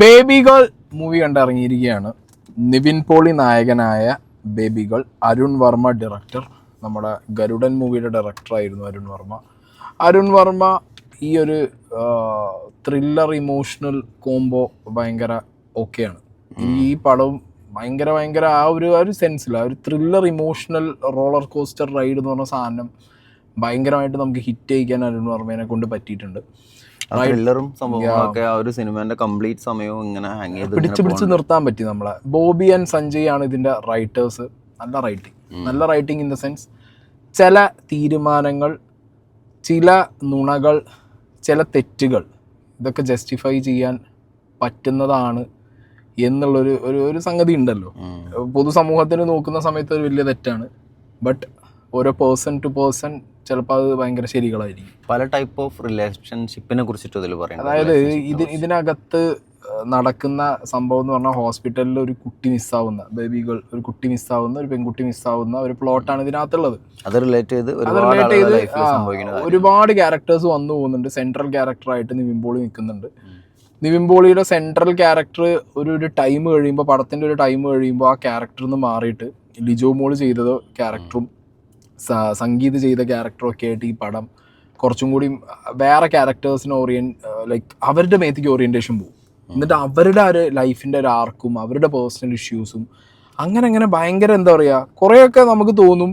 Baby girl movie കണ്ടിറങ്ങിയിരിക്കുകയാണ്. നിവിൻ പോളി നായകനായ baby girl. Arun Varma director. നമ്മുടെ ഗരുഡൻ മൂവിയുടെ ഡയറക്ടറായിരുന്നു അരുൺ വർമ്മ. അരുൺ വർമ്മ ഈ ഒരു ത്രില്ലർ ഇമോഷണൽ കോംബോ ഭയങ്കര ഓക്കെയാണ്. ഈ പടവും ഭയങ്കര ആ ഒരു സെൻസിൽ ആ ഒരു thriller emotional roller coaster ride എന്ന് പറഞ്ഞ സാധനം ഭയങ്കരമായിട്ട് നമുക്ക് ഹിറ്റ് ചെയ്യിക്കാൻ അരുൺ വർമ്മേനെ കൊണ്ട് പറ്റിയിട്ടുണ്ട്. പിടിച്ചു നിർത്താൻ പറ്റി നമ്മളെ. ബോബി ആൻഡ് സഞ്ജയ് ആണ് ഇതിന്റെ റൈറ്റേഴ്സ്. നല്ല റൈറ്റിംഗ് ഇൻ ദ സെൻസ് ചില തീരുമാനങ്ങൾ, ചില നുണകൾ, ചില തെറ്റുകൾ ഇതൊക്കെ ജസ്റ്റിഫൈ ചെയ്യാൻ പറ്റുന്നതാണ് എന്നുള്ളൊരു ഒരു സംഗതി ഉണ്ടല്ലോ. പൊതുസമൂഹത്തിന് നോക്കുന്ന സമയത്ത് ഒരു വലിയ തെറ്റാണ്. ബട്ട് ഓരോ പേഴ്സൺ ടു പേഴ്സൺ ചിലപ്പോൾ അത് ഭയങ്കര ശരികളായിരിക്കും. പല ടൈപ്പ് ഓഫ് റിലേഷൻഷിപ്പിനെ കുറിച്ചിട്ട് ഇതിൽ പറയാം. അതായത് ഇതിനകത്ത് നടക്കുന്ന സംഭവം എന്ന് പറഞ്ഞാൽ ഹോസ്പിറ്റലിൽ ഒരു കുട്ടി മിസ്സാവുന്ന, ബേബി ഗേൾ ഒരു കുട്ടി മിസ്സാവുന്ന, ഒരു പെൺകുട്ടി മിസ്സാവുന്ന ഒരു പ്ലോട്ടാണ് ഇതിനകത്തുള്ളത്. അത് റിലേറ്റ് ചെയ്ത് ഒരുപാട് ക്യാരക്ടേഴ്സ് വന്നു പോകുന്നുണ്ട്. സെൻട്രൽ ക്യാരക്ടറായിട്ട് നിവിൻ പോളി നിൽക്കുന്നുണ്ട്. നിവിൻ പോളിയുടെ സെൻട്രൽ ക്യാരക്ടർ ഒരു ടൈം കഴിയുമ്പോൾ, പടത്തിൻ്റെ ഒരു ടൈം കഴിയുമ്പോൾ ആ ക്യാരക്ടറിൽ നിന്ന് മാറിയിട്ട് ലിജോ മോള് ചെയ്തത് ക്യാരക്ടറും സംഗീത് ചെയ്ത ക്യാരക്ടറും ഒക്കെ ആയിട്ട് ഈ പടം കുറച്ചും കൂടി വേറെ ക്യാരക്ടേഴ്സിന് ലൈക്ക് അവരുടെ മേത്തേക്ക് ഓറിയൻറ്റേഷൻ പോകും. എന്നിട്ട് അവരുടെ ഒരു ലൈഫിൻ്റെ ഒരു ആർക്കും അവരുടെ പേഴ്സണൽ ഇഷ്യൂസും അങ്ങനെ ഭയങ്കര എന്താ പറയുക, കുറേയൊക്കെ നമുക്ക് തോന്നും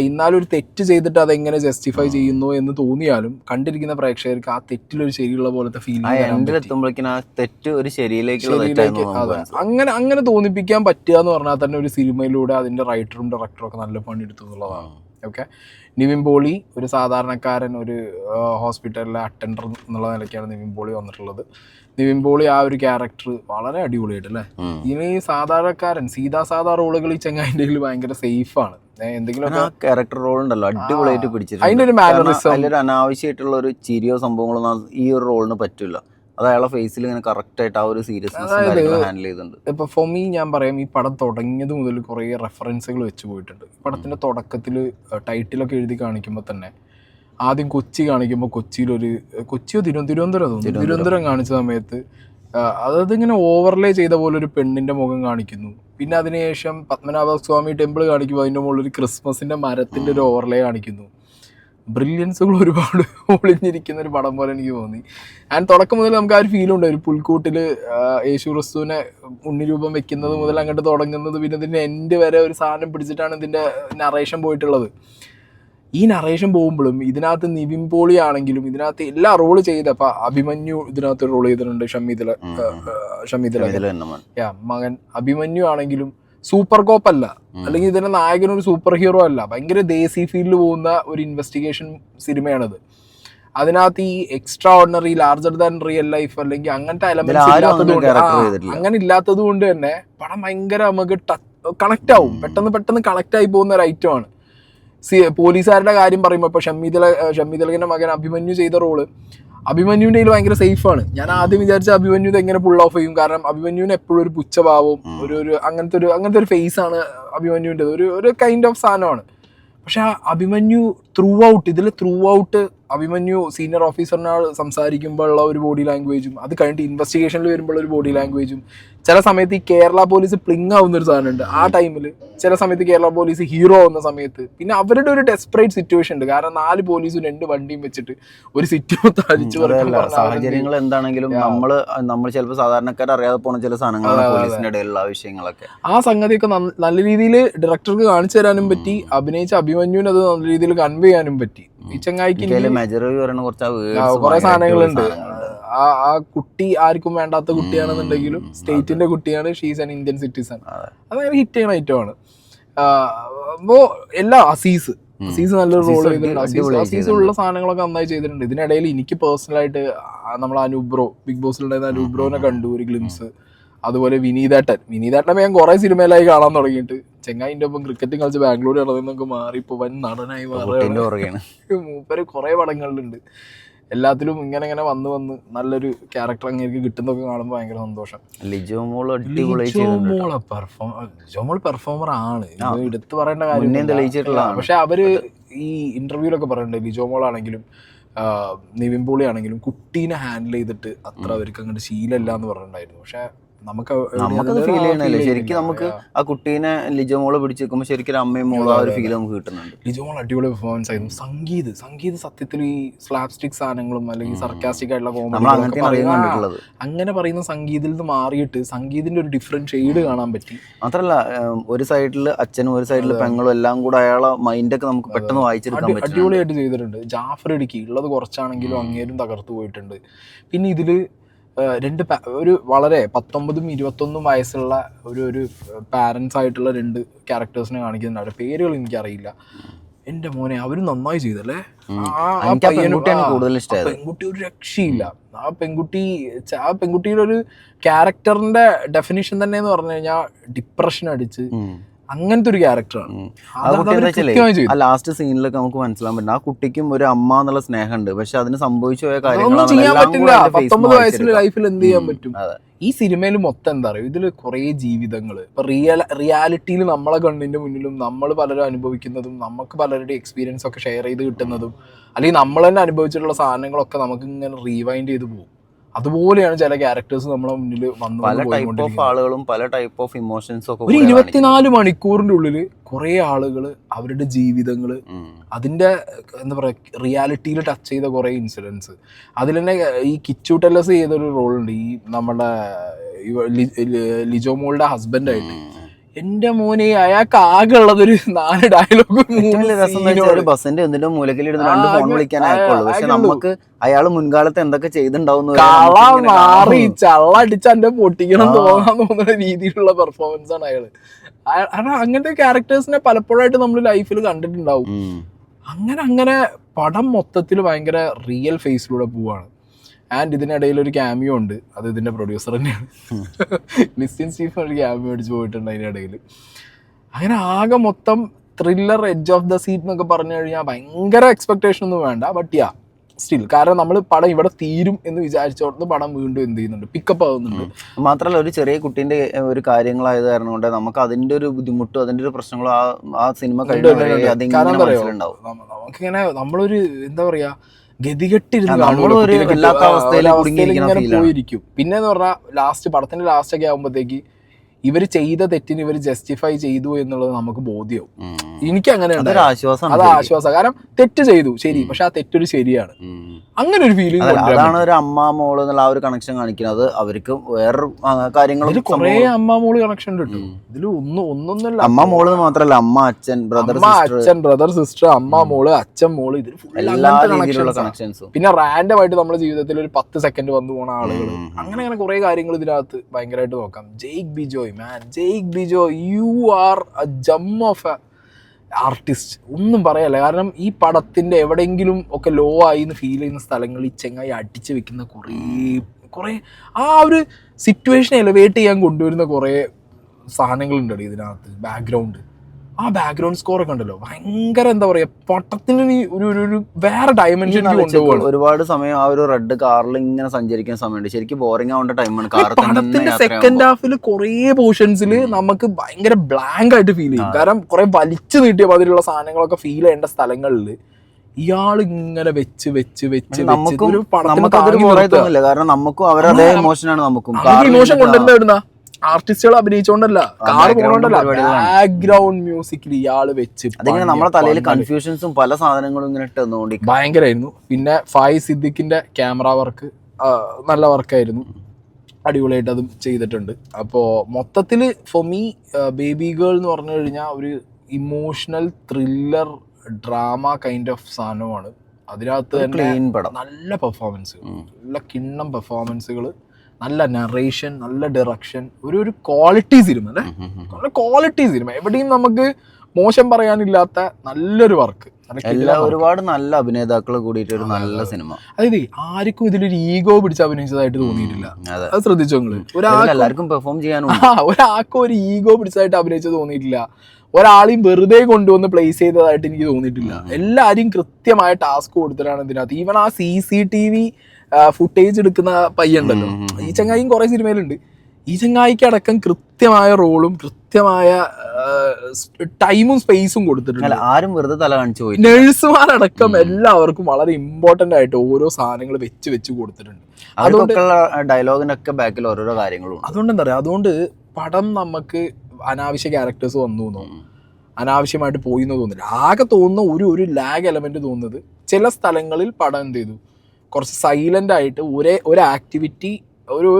എന്നാലും ഒരു തെറ്റ് ചെയ്തിട്ട് അതെങ്ങനെ ജസ്റ്റിഫൈ ചെയ്യുന്നു എന്ന് തോന്നിയാലും കണ്ടിരിക്കുന്ന പ്രേക്ഷകർക്ക് ആ തെറ്റിലൊരു ശരിയുള്ള പോലത്തെ ഫീൽ അങ്ങനെ തോന്നിപ്പിക്കാൻ പറ്റുക എന്ന് പറഞ്ഞാൽ തന്നെ ഒരു സിനിമയിലൂടെ അതിൻ്റെ റൈറ്ററും ഡയറക്ടറും ഒക്കെ നല്ല പണിയെടുത്തു എന്നുള്ളതാണ്. ഓക്കെ, നിവിൻ പോളി ഒരു സാധാരണക്കാരൻ, ഒരു ഹോസ്പിറ്റലിലെ അറ്റൻഡർ എന്നുള്ള നിലയ്ക്കാണ് നിവിൻ പോളി വന്നിട്ടുള്ളത്. നിവിൻ പോളി ആ ഒരു ക്യാരക്ടർ വളരെ അടിപൊളിയായിട്ട് അല്ലേ. ഇനി സാധാരണക്കാരൻ സാധാ റോളുകൾ ഈ ചങ്ങായിൻ്റെ ഭയങ്കര സേഫാണ്. എന്തെങ്കിലും ക്യാരക്ടർ റോൾ ഉണ്ടല്ലോ അടിപൊളിയായിട്ട് പിടിച്ചിട്ടുണ്ട്. അതിനൊരു മാനറിസം, അതിലൊരു അനാവശ്യമായിട്ടുള്ള ഒരു ചിരിയോ സംഭവങ്ങളൊന്നും ഈ ഒരു റോളിന് പറ്റില്ല. അത് അയാളെ ഫേസിൽ ഇങ്ങനെ കറക്റ്റ് ആയിട്ട് ആ ഒരു സീരിയസ്നെസ് ഹാൻഡിൽ ചെയ്തിട്ടുണ്ട്. ഇപ്പൊ ഫോർ മീ ഞാൻ പറയാം, ഈ പടം തുടങ്ങിയത് മുതൽ കുറേ റെഫറൻസുകൾ വെച്ച് പോയിട്ടുണ്ട്. പടത്തിന്റെ തുടക്കത്തിൽ ടൈറ്റിലൊക്കെ എഴുതി കാണിക്കുമ്പോൾ തന്നെ ആദ്യം കൊച്ചി കാണിക്കുമ്പോൾ കൊച്ചിയോ തിരുവനന്തപുരം കാണിച്ച സമയത്ത് അതിങ്ങനെ ഓവർലേ ചെയ്ത പോലെ ഒരു പെണ്ണിന്റെ മുഖം കാണിക്കുന്നു. പിന്നെ അതിനുശേഷം പത്മനാഭസ്വാമി ടെമ്പിൾ കാണിക്കുമ്പോൾ അതിൻ്റെ മുകളിൽ ഒരു ക്രിസ്മസിന്റെ മരത്തിന്റെ ഒരു ഓവർലേ കാണിക്കുന്നു. ബ്രില്യൻസുകൾ ഒരുപാട് ഒളിഞ്ഞിരിക്കുന്ന ഒരു പടം പോലെ എനിക്ക് തോന്നി. ആൻഡ് തുടക്കം മുതൽ നമുക്ക് ആ ഒരു ഫീലുണ്ട്. ഒരു പുൽക്കൂട്ടിൽ യേശു ക്രിസ്തുവിനെ ഉണ്ണിരൂപം വെക്കുന്നത് മുതൽ അങ്ങോട്ട് തുടങ്ങുന്നത്, പിന്നെ ഇതിൻ്റെ എൻഡ് വരെ ഒരു സാധനം പിടിച്ചിട്ടാണ് ഇതിൻ്റെ നറേഷൻ പോയിട്ടുള്ളത്. ഈ നറേഷൻ പോകുമ്പോഴും ഇതിനകത്ത് നിവിൻ പോളി ആണെങ്കിലും ഇതിനകത്ത് എല്ലാ റോള് ചെയ്തപ്പോൾ അഭിമന്യു ഇതിനകത്ത് റോൾ ചെയ്തിട്ടുണ്ട്. ഷമീദല മകൻ അഭിമന്യു ആണെങ്കിലും സൂപ്പർ കോപ്പ് അല്ല, അല്ലെങ്കിൽ ഇതിന്റെ നായകനൊരു സൂപ്പർ ഹീറോ അല്ല. ഭയങ്കര ദേശീയ ഫീൽഡിൽ പോകുന്ന ഒരു ഇൻവെസ്റ്റിഗേഷൻ സിനിമയാണത്. അതിനകത്ത് ഈ extra ordinary, larger than real life അല്ലെങ്കിൽ അങ്ങനത്തെ എലമെന്റ്സ് ഇല്ലാത്തത് കൊണ്ട് തന്നെ പടം ഭയങ്കര നമുക്ക് കണക്ട് ആവും. പെട്ടെന്ന് കണക്ട് ആയി പോകുന്ന ഒരു ഐറ്റമാണ്. പോലീസുകാരുടെ കാര്യം പറയുമ്പോൾ ഇപ്പോൾ ഷമീദലകിന്റെ മകൻ അഭിമന്യു ചെയ്ത റോള്, അഭിമന്യുവിന്റെ കയ്യിൽ ഭയങ്കര സേഫാണ്. ഞാൻ ആദ്യം വിചാരിച്ച അഭിമന്യു എങ്ങനെ പുൾ ഓഫ് ചെയ്യും, കാരണം അഭിമന്യുവിന് എപ്പോഴും ഒരു പുച്ഛഭാവവും ഒരു അങ്ങനത്തെ ഒരു ഫേസ് ആണ് അഭിമന്യുവിൻ്റെ. ഒരു കൈൻഡ് ഓഫ് സാധനമാണ്. പക്ഷെ Abhimanyu throughout Abhimanyu senior ഓഫീസറിനോട് സംസാരിക്കുമ്പോൾ ഉള്ള ഒരു ബോഡി ലാംഗ്വേജും, അത് കഴിഞ്ഞിട്ട് ഇൻവെസ്റ്റിഗേഷനിൽ വരുമ്പോൾ ഒരു ബോഡി ലാംഗ്വേജും, ചില സമയത്ത് ഈ കേരള പോലീസ് പ്ലിങ് ആവുന്ന ഒരു സാധനമുണ്ട് ആ ടൈമിൽ, ചില സമയത്ത് കേരള പോലീസ് ഹീറോ ആവുന്ന സമയത്ത്. പിന്നെ അവരുടെ ഒരു ഡെസ്പറേറ്റ് സിറ്റുവേഷൻ ഉണ്ട്, കാരണം 4 പോലീസും 2 വണ്ടിയും വെച്ചിട്ട് ഒരു സിറ്റി സാഹചര്യങ്ങൾ എന്താണെങ്കിലും നമ്മൾ ചിലപ്പോൾ സാധാരണക്കാർ അറിയാതെ പോകുന്ന ചില സാധനങ്ങളാണ് പോലീസിന്റെ ഇടയിലുള്ള വിഷയങ്ങളൊക്കെ. ആ സംഗതിയൊക്കെ നല്ല രീതിയിൽ ഡയറക്ടർക്ക് കാണിച്ചു തരാനും പറ്റി, അഭിനയിച്ച അഭിമന്യുവിന് അത് നല്ല രീതിയിൽ കൺവേ ചെയ്യാനും പറ്റി. ഈ ചങ്ങായിക്ക് കുറെ സാധനങ്ങളുണ്ട്. ആ കുട്ടി ആർക്കും വേണ്ടാത്ത കുട്ടിയാണെന്നുണ്ടെങ്കിലും സ്റ്റേറ്റിന്റെ കുട്ടിയാണ്, ഷീസ് ആൻ ഇന്ത്യൻ സിറ്റിസൺ. അതായത് ഹിറ്റ് ചെയ്യുന്ന ഐറ്റമാണ്. അപ്പോ അസീസ് നല്ലൊരു റോൾ ചെയ്തിട്ടുണ്ട്. അസീസുള്ള സാധനങ്ങളൊക്കെ നന്നായി ചെയ്തിട്ടുണ്ട്. ഇതിനിടയിൽ എനിക്ക് പേഴ്സണലായിട്ട് നമ്മൾ അനൂബ്രോ, ബിഗ് ബോസിലുണ്ടായിരുന്ന അനൂബ്രോനെ കണ്ടു ഒരു ഗ്ലിംസ്. അതുപോലെ വിനീതേട്ടനെ ഞാൻ കുറെ സിനിമയിലായി കാണാൻ തുടങ്ങിയിട്ട്. ചെങ്ങായിന്റെ ഒപ്പം ക്രിക്കറ്റും കളിച്ച് ബാംഗ്ലൂർ നടന്നൊക്കെ മാറി ഇപ്പൊ വൻ നടനായി മാറുകയാണ്. മൂപ്പര് കുറെ പടങ്ങളിലുണ്ട്. എല്ലാത്തിലും ഇങ്ങനെ വന്ന് നല്ലൊരു ക്യാരക്ടർ അങ്ങനെ കിട്ടുന്നൊക്കെ കാണുമ്പോൾ ഭയങ്കര സന്തോഷം. ലിജോ മോൾ പെർഫോമർ ആണ്, എടുത്തു പറയേണ്ട കാര്യം. പക്ഷെ അവര് ഈ ഇന്റർവ്യൂലൊക്കെ പറയുന്നുണ്ട്, ലിജോ മോൾ ആണെങ്കിലും നിവിൻ പോളി ആണെങ്കിലും കുട്ടീനെ ഹാൻഡിൽ ചെയ്തിട്ട് അത്ര അവർക്ക് അങ്ങോട്ട് ശീലമില്ല എന്ന് പറഞ്ഞിട്ടുണ്ടായിരുന്നു. പക്ഷെ നമുക്കത് ഫീൽ ചെയ്യണല്ലേ ശരിക്കും. നമുക്ക് ആ കുട്ടീനെ ലിജോ മോള് പിടിച്ച് വെക്കുമ്പോൾ ശരിക്കും അമ്മയും മോളും ആ ഒരു ഫീൽ നമുക്ക് കിട്ടുന്നുണ്ട്. ലിജോ മോൾ അടിപൊളി പെർഫോമൻസ് ആയിരുന്നു. സംഗീത് സത്യത്തിൽ ഈ സ്ലാപ്സ്റ്റിക് സാധനങ്ങളും അല്ലെങ്കിൽ സർക്കാസ്റ്റിക് ആയിട്ടുള്ള കോമഡി അങ്ങനെ പറയുന്ന സംഗീതത്തിൽ നിന്ന് മാറിയിട്ട് സംഗീതിന്റെ ഒരു ഡിഫറെന്റ് ഷെയ്ഡ് കാണാൻ പറ്റി. മാത്രല്ല ഒരു സൈഡിൽ അച്ഛനും ഒരു സൈഡിൽ പെങ്ങളും എല്ലാം കൂടെ അയാളെ മൈൻഡൊക്കെ നമുക്ക് പെട്ടെന്ന് വായിച്ചെടുക്കാൻ പറ്റും. അടിപൊളിയായിട്ട് ചെയ്തിട്ടുണ്ട്. ജാഫർ ഇടുക്കി ഉള്ളത് കുറച്ചാണെങ്കിലും അങ്ങേരും തകർത്തു പോയിട്ടുണ്ട്. പിന്നെ ഇതില് ഒരു വളരെ 19-21 വയസ്സുള്ള ഒരു പാരൻസ് ആയിട്ടുള്ള 2 ക്യാരക്ടേഴ്സിനെ കാണിക്കുന്നുണ്ട്. അവരുടെ പേരുകൾ എനിക്കറിയില്ല. എന്റെ മോനെ അവര് നന്നായി ചെയ്തല്ലേ. പെൺകുട്ടി ഒരു രക്ഷയില്ല. ആ പെൺകുട്ടിയുടെ ഒരു ക്യാരക്ടറിന്റെ ഡെഫിനിഷൻ തന്നെ എന്ന് പറഞ്ഞു കഴിഞ്ഞാൽ ഡിപ്രഷൻ അടിച്ച് അങ്ങനത്തെ ഒരു ക്യാരക്ടറാണ്. ലാസ്റ്റ് സീനിലൊക്കെ നമുക്ക് മനസ്സിലാൻ പറ്റും ആ കുട്ടിക്കും ഒരു അമ്മ എന്നുള്ള സ്നേഹമുണ്ട്. പക്ഷെ അതിന് സംഭവിച്ചു പോയ കാര്യങ്ങൾ ചെയ്യാൻ പറ്റില്ല. 19 വയസ്സിലെ ലൈഫിൽ എന്ത് ചെയ്യാൻ പറ്റും? ഈ സിനിമയിൽ മൊത്തം എന്താ പറയുക, ഇതിൽ കുറേ ജീവിതങ്ങൾ ഇപ്പൊ റിയാലിറ്റിയിൽ നമ്മളെ കണ്ണിന്റെ മുന്നിലും നമ്മൾ പലരും അനുഭവിക്കുന്നതും നമുക്ക് പലരുടെ എക്സ്പീരിയൻസ് ഒക്കെ ഷെയർ ചെയ്ത് കിട്ടുന്നതും അല്ലെങ്കിൽ നമ്മൾ തന്നെ അനുഭവിച്ചിട്ടുള്ള സാധനങ്ങളൊക്കെ നമുക്ക് ഇങ്ങനെ റീവൈൻഡ് ചെയ്ത് പോകും. അതുപോലെയാണ് ചില ക്യാരക്ടേഴ്സ് നമ്മളെ മുന്നിൽ വന്നു. പല ടൈപ്പ് ഓഫ് ആളുകളും പല ടൈപ്പ് ഓഫ് ഇമോഷൻസും ഒക്കെ. ഒരു 24 മണിക്കൂറിന്റെ ഉള്ളിൽ കുറെ ആളുകൾ അവരുടെ ജീവിതങ്ങൾ അതിന്റെ എന്താ പറയുക റിയാലിറ്റിയിൽ ടച്ച് ചെയ്ത കുറെ ഇൻസിഡൻസ്. അതിൽ തന്നെ ഈ കിച്ചു ടെല്ലസ് ചെയ്തൊരു റോളുണ്ട് ഈ നമ്മുടെ ലിജോ മോളുടെ ഹസ്ബൻഡായിട്ട്. എന്റെ മോനെ അയാൾക്ക് ആകെ ഉള്ളതൊരു 4 ഡയലോഗ്. ബസ്സിന്റെ എന്തിന്റെ മൂലക്കിലിരുന്ന് 2 ഫോൺ വിളിക്കാൻ അയക്കുള്ളൂ. പക്ഷെ നമുക്ക് അയാൾ മുൻകാലത്ത് എന്തൊക്കെ ചെയ്തിട്ടുണ്ടാവും മാറി ചള്ളടിച്ച് എന്റെ പൊട്ടിക്കണം തോന്നാൻ തോന്നുന്ന രീതിയിലുള്ള പെർഫോമൻസ് ആണ് അയാള്. അങ്ങനത്തെ ക്യാരക്ടേഴ്സിനെ പലപ്പോഴായിട്ട് നമ്മൾ ലൈഫിൽ കണ്ടിട്ടുണ്ടാവും. അങ്ങനെ പടം മൊത്തത്തിൽ ഭയങ്കര റിയൽ ഫേസിലൂടെ പോവാണ്. ആൻഡ് ഇതിനിടയിൽ ഒരു ക്യാമിയോ ഉണ്ട്. അത് ഇതിന്റെ പ്രൊഡ്യൂസർ തന്നെയാണ്. ലിസ്റ്റിൻ സ്റ്റീഫൻ ഒരു ക്യാമിയോ അടിച്ച് പോയിട്ടുണ്ട് അതിനിടയിൽ. അങ്ങനെ ആകെ മൊത്തം thriller, edge of the seat എന്നൊക്കെ പറഞ്ഞു കഴിഞ്ഞാൽ ഭയങ്കര എക്സ്പെക്ടേഷൻ ഒന്നും വേണ്ട. ബട്ട് യാ സ്റ്റിൽ, കാരണം നമ്മൾ പടം ഇവിടെ തീരും എന്ന് വിചാരിച്ചോടത്ത് പടം വീണ്ടും എന്ത് ചെയ്യുന്നുണ്ട്, പിക്കപ്പ് ആവുന്നുണ്ട്. മാത്രമല്ല ഒരു ചെറിയ കുട്ടീൻ്റെ ഒരു കാര്യങ്ങളായത് കാരണം കൊണ്ട് നമുക്ക് അതിൻ്റെ ഒരു ബുദ്ധിമുട്ടും അതിൻ്റെ ഒരു പ്രശ്നങ്ങളും ആ സിനിമ കഴിയുന്നുണ്ടാവും. നമുക്കിങ്ങനെ നമ്മളൊരു എന്താ പറയാ ഗതികെട്ടിരുന്ന് പോയിരിക്കും. പിന്നെ എന്ന് പറഞ്ഞാൽ പടത്തിന്റെ ലാസ്റ്റ് ഒക്കെ ആകുമ്പോഴത്തേക്ക് ഇവർ ചെയ്ത തെറ്റിന് ഇവർ ജസ്റ്റിഫൈ ചെയ്തു എന്നുള്ളത് നമുക്ക് ബോധ്യവും. എനിക്ക് അങ്ങനെ അത് ആശ്വാസം. കാരണം തെറ്റ് ചെയ്തു ശരി, പക്ഷെ ആ തെറ്റൊരു ശരിയാണ്. അങ്ങനെ ഒരു ഫീലിംഗ്. അതാണ് ഒരു അമ്മ മോള് എന്നുള്ള ആ ഒരു കണക്ഷൻ കാണിക്കുന്നത്. അവർക്ക് വേറെ കാര്യങ്ങൾ കുറെ അമ്മ മോള് കണക്ഷൻ കിട്ടും ഇതിൽ. ഒന്നൊന്നല്ല, അമ്മ മോള് മാത്രല്ല, അമ്മ അച്ഛൻ ബ്രദർ സിസ്റ്റർ, അമ്മ മോള് അച്ഛൻ മോള്, ഇതിൽ കണക്ഷൻസ്. പിന്നെ റാൻഡം ആയിട്ട് നമ്മുടെ ജീവിതത്തിൽ ഒരു 10 സെക്കൻഡ് വന്നു പോണ ആളുകൾ, അങ്ങനെ കുറെ കാര്യങ്ങൾ ഇതിനകത്ത് ഭയങ്കരമായിട്ട് നോക്കാം. Jakes Bejoy, Jakes Bejoy, you are a gem of a artist. ഒന്നും പറയല്ല. കാരണം ഈ പടത്തിന്റെ എവിടെയെങ്കിലും ഒക്കെ ലോ ആയി എന്ന് ഫീൽ ചെയ്യുന്ന സ്ഥലങ്ങളിൽ ഈ ചെങ്ങായി അടിച്ചു വെക്കുന്ന കുറേ ആ ഒരു സിറ്റുവേഷൻ എലിവേറ്റ് ചെയ്യാൻ കൊണ്ടുവരുന്ന കുറേ സാധനങ്ങളുണ്ട് ഇതിനകത്ത്. ആ ബാക്ക്ഗ്രൗണ്ട് സ്കോർ ഒക്കെ ഉണ്ടല്ലോ ഭയങ്കര എന്താ പറയാ, പട്ടത്തിന് ഒരു വേറെ ഡയമെൻഷൻ കൊണ്ടുപോകും. ഒരുപാട് സമയം ആ ഒരു റെഡ് കാറിൽ ഇങ്ങനെ സഞ്ചരിക്കുന്ന സമയമുണ്ട്. ശരിക്കും ബോറിംഗ് ആവേണ്ട ടൈമാണ്. പടത്തിന്റെ സെക്കൻഡ് ഹാഫിൽ കുറേ പോർഷൻസിൽ നമുക്ക് ഭയങ്കര ബ്ലാങ്ക് ആയിട്ട് ഫീൽ ചെയ്യും. കാരണം കുറെ വലിച്ചു നീട്ടിയ മാതിരിയുള്ള സാധനങ്ങളൊക്കെ ഫീൽ ചെയ്യേണ്ട സ്ഥലങ്ങളിൽ ഇയാൾ ഇങ്ങനെ വെച്ച് കാരണം നമുക്കും അവരതേ ഇമോഷനാണ്. നമുക്കും ഇമോഷൻ കൊണ്ടുവരുന്ന ആർട്ടിസ്റ്റുകൾ അഭിനയിച്ചോണ്ടല്ല, കാർ പോകണ്ടല്ല, ബാക്ക്ഗ്രൗണ്ട് മ്യൂസിക്കിൽ ഇയാള് വെച്ച് അതിങ്ങനെ നമ്മളെ തലയിൽ കൺഫ്യൂഷൻസും പല സാധനങ്ങളും ഇങ്ങനെ ഇട്ടുകൊണ്ട് ഭയങ്കരമായിരുന്നു. പിന്നെ ഫായിസ് സിദ്ദിഖിന്റെ ക്യാമറ വർക്ക് നല്ല വർക്കായിരുന്നു, അടിപൊളിയായിട്ട് അതും ചെയ്തിട്ടുണ്ട്. അപ്പോൾ മൊത്തത്തിൽ ഫോർ മീ ബേബി ഗേൾ എന്ന് പറഞ്ഞു കഴിഞ്ഞാൽ ഒരു emotional thriller drama kind of സാധനമാണ്. അതിനകത്ത് തന്നെ നല്ല പെർഫോമൻസുകൾ, നല്ല കിണ്ണം പെർഫോമൻസുകൾ, നല്ല നറേഷൻ, നല്ല ഡയറക്ഷൻ, ഒരു ക്വാളിറ്റി സിനിമ അല്ലേ, നല്ല ക്വാളിറ്റി സിനിമ. എവിടെയും നമുക്ക് മോശം പറയാനില്ലാത്ത നല്ലൊരു വർക്ക്. ഒരുപാട് നല്ല അഭിനേതാക്കൾ കൂടിയിട്ട് ഒരു നല്ല സിനിമ. അതായത് ആർക്കും ഇതിലൊരു ഈഗോ പിടിച്ച് അഭിനയിച്ചതായിട്ട് തോന്നിയിട്ടില്ല. അത് ശ്രദ്ധിച്ചോ നിങ്ങള്? എല്ലാവർക്കും പെർഫോം ചെയ്യാനും ഒരാൾക്കും ഒരു ഈഗോ പിടിച്ചതായിട്ട് അഭിനയിച്ചത് തോന്നിയിട്ടില്ല. ഒരാളെയും വെറുതെ കൊണ്ടുവന്ന് പ്ലേസ് ചെയ്തതായിട്ട് എനിക്ക് തോന്നിയിട്ടില്ല. എല്ലാവരും കൃത്യമായ ടാസ്ക് കൊടുത്തിട്ടാണ് ഇതിനകത്ത്. ഈവൻ ആ CCTV ഫുട്ടേജ് എടുക്കുന്ന പയ്യുണ്ടല്ലോ, ഈ ചങ്ങായും കുറെ സിനിമയിലുണ്ട്. ഈ ചങ്ങായിക്ക് അടക്കം കൃത്യമായ റോളും കൃത്യമായ ടൈമും സ്പേസും കൊടുത്തിട്ടുണ്ട്. ആരും വെറുതെ തല കാണിച്ചു പോയി. നഴ്സുമാരടക്കം എല്ലാവർക്കും വളരെ ഇമ്പോർട്ടന്റ് ആയിട്ട് ഓരോ സാധനങ്ങൾ വെച്ച് കൊടുത്തിട്ടുണ്ട്. അതുകൊണ്ട് ഡയലോഗിന്റെ ഒക്കെ ബാക്കിൽ ഓരോരോ കാര്യങ്ങളും. അതുകൊണ്ട് എന്താ പറയാ, അതുകൊണ്ട് പടം നമുക്ക് അനാവശ്യ ക്യാരക്ടേഴ്സ് വന്നു തോന്നും, അനാവശ്യമായിട്ട് പോയി എന്ന് തോന്നില്ല. ആകെ തോന്നുന്ന ഒരു ലാഗ് എലമെന്റ് തോന്നുന്നത് ചില സ്ഥലങ്ങളിൽ പടം എന്ത് ചെയ്തു, കുറച്ച് സൈലന്റ് ആയിട്ട് ഒരു ആക്ടിവിറ്റി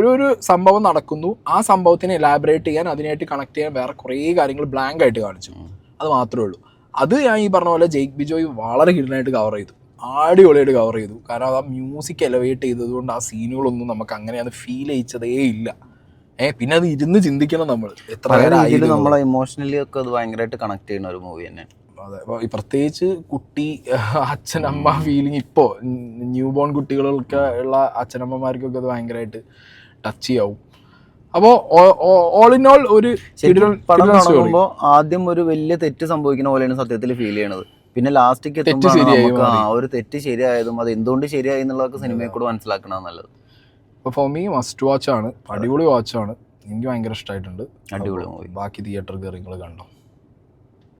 ഒരു സംഭവം നടക്കുന്നു, ആ സംഭവത്തിനെ എലാബറേറ്റ് ചെയ്യാൻ അതിനായിട്ട് കണക്ട് ചെയ്യാൻ വേറെ കുറേ കാര്യങ്ങൾ ബ്ലാങ്ക് ആയിട്ട് കാണിച്ചു. അത് മാത്രമേ ഉള്ളൂ. അത് ഞാൻ ഈ പറഞ്ഞ പോലെ ജെയ്ക്ക് ബിജോയ് വളരെ ഹിഡനായിട്ട് കവർ ചെയ്തു, അടിപൊളിയായിട്ട് കവർ ചെയ്തു. കാരണം ആ മ്യൂസിക് എലവേറ്റ് ചെയ്തത് കൊണ്ട് ആ സീനുകളൊന്നും നമുക്ക് അങ്ങനെ അത് ഫീൽ ചെയ്യിച്ചതേ ഇല്ല. പിന്നെ അത് ഇരുന്ന് ചിന്തിക്കണം നമ്മൾ എത്ര നേരം. നമ്മളെ ഇമോഷണലി ഒക്കെ അത് ഭയങ്കരമായിട്ട് കണക്ട് ചെയ്യുന്ന ഒരു മൂവി തന്നെ. അതെ, പ്രത്യേകിച്ച് കുട്ടി അച്ഛനമ്മ ഫീലിംഗ്, ഇപ്പോൾ ന്യൂ ബോൺ കുട്ടികളൊക്കെ ഉള്ള അച്ഛനമ്മമാർക്കൊക്കെ അത് ഭയങ്കരമായിട്ട് ടച്ച് ചെയ്യാവും. അപ്പോൾ ഓൾ ഇൻ ഓൾ ഒരു പടം കാണുമ്പോൾ ആദ്യം ഒരു വലിയ തെറ്റ് സംഭവിക്കുന്ന പോലെയാണ് സത്യത്തിൽ ഫീൽ ചെയ്യണത്. പിന്നെ ലാസ്റ്റിക്ക് എത്തുമ്പോൾ ഒരു തെറ്റ് ശരിയായതും അത് എന്തുകൊണ്ട് ശരിയായി എന്നുള്ളതൊക്കെ സിനിമയെ കൂടെ മനസ്സിലാക്കണം നല്ലത്. അപ്പോൾ ഫോർ മീ മസ്റ്റ് വാച്ചാണ്, അടിപൊളി വാച്ചാണ്. എനിക്ക് ഭയങ്കര ഇഷ്ടമായിട്ടുണ്ട്. അടിപൊളി മൂവി. ബാക്കി തിയേറ്റർ കയറി നിങ്ങൾ കണ്ടോ?